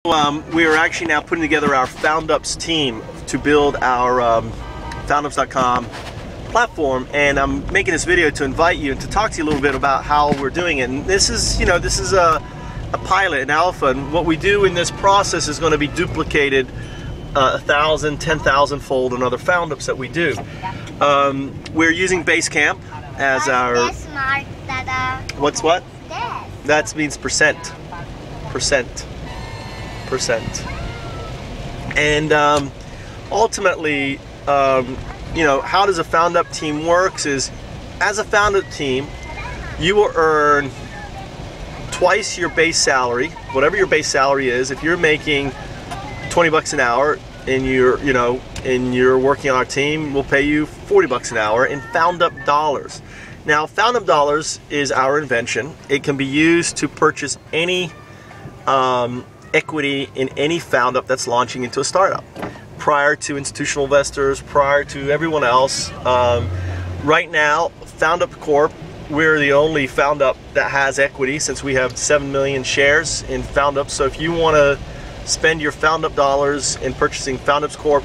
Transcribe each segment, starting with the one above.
We are actually now putting together our Foundups team to build our Foundups.com platform, and I'm making this video to invite you and to talk to you a little bit about how we're doing it. And this is, this is a pilot, an alpha, and what we do in this process is going to be duplicated 1,000, 10,000 fold in other Foundups that we do. We're using Basecamp as our. What's what? That means percent. And ultimately, how does a Foundup team works is, as a Foundup team, you will earn twice your base salary, whatever your base salary is. If you're making 20 bucks an hour and you're working on our team, we'll pay you 40 bucks an hour in Foundup dollars. Now, Foundup dollars is our invention. It can be used to purchase any equity in any Foundup that's launching into a startup. Prior to institutional investors, prior to everyone else, right now, Foundup Corp, we're the only Foundup that has equity, since we have 7 million shares in Foundup. So if you want to spend your Foundup dollars in purchasing Foundups Corp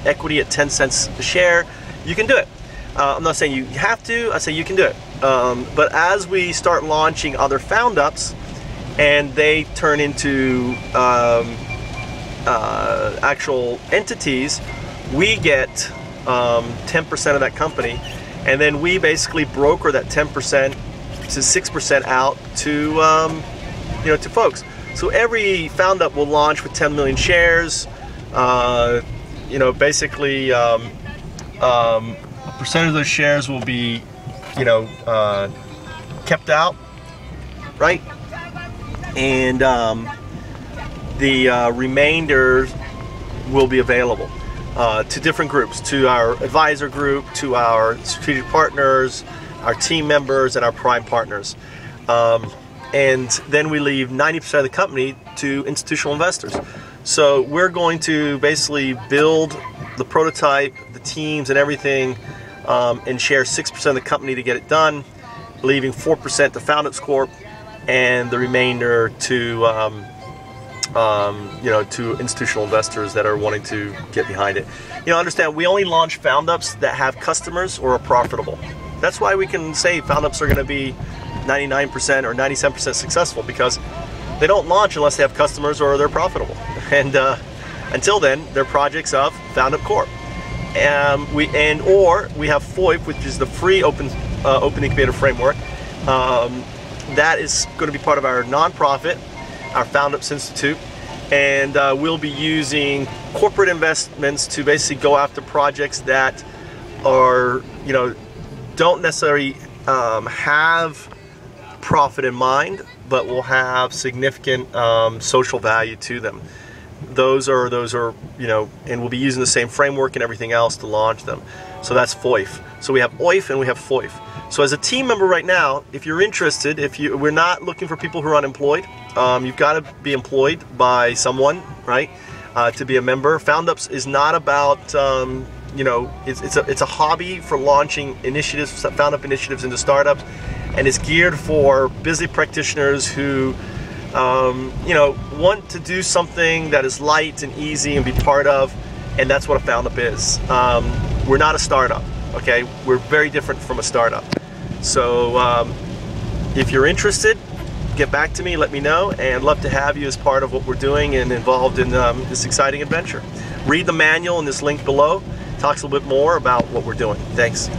equity at 10 cents a share, you can do it. I'm not saying you have to, I say you can do it. But as we start launching other Foundups and they turn into actual entities, we get 10% of that company, and then we basically broker that 10% to 6% out to to folks. So every Foundup will launch with 10 million shares. Basically a percent of those shares will be kept out, right? And the remainder will be available to different groups, to our advisor group, to our strategic partners, our team members, and our prime partners. And then we leave 90% of the company to institutional investors. So we're going to basically build the prototype, the teams, and everything, and share 6% of the company to get it done, leaving 4% to Foundups Corp, and the remainder to to institutional investors that are wanting to get behind it. Understand, we only launch Foundups that have customers or are profitable. That's why we can say Foundups are going to be 99% or 97% successful, because they don't launch unless they have customers or they're profitable. And until then, they're projects of Foundup Corp. We have FOIP, which is the free open incubator framework. That is going to be part of our nonprofit, our Foundups Institute, and we'll be using corporate investments to basically go after projects that are, don't necessarily have profit in mind, but will have significant social value to them. Those are, and we'll be using the same framework and everything else to launch them. So that's FOIF. So we have OIF and we have FOIF. So as a team member right now, if you're interested, we're not looking for people who are unemployed. You've got to be employed by someone, right, to be a member. Foundups is not about, it's a hobby for launching initiatives, Foundup initiatives into startups, and it's geared for busy practitioners who want to do something that is light and easy and be part of, and that's what a Foundup is. We're not a startup, okay? We're very different from a startup. So if you're interested, get back to me, let me know, and I'd love to have you as part of what we're doing and involved in this exciting adventure. Read the manual in this link below. It talks a little bit more about what we're doing. Thanks.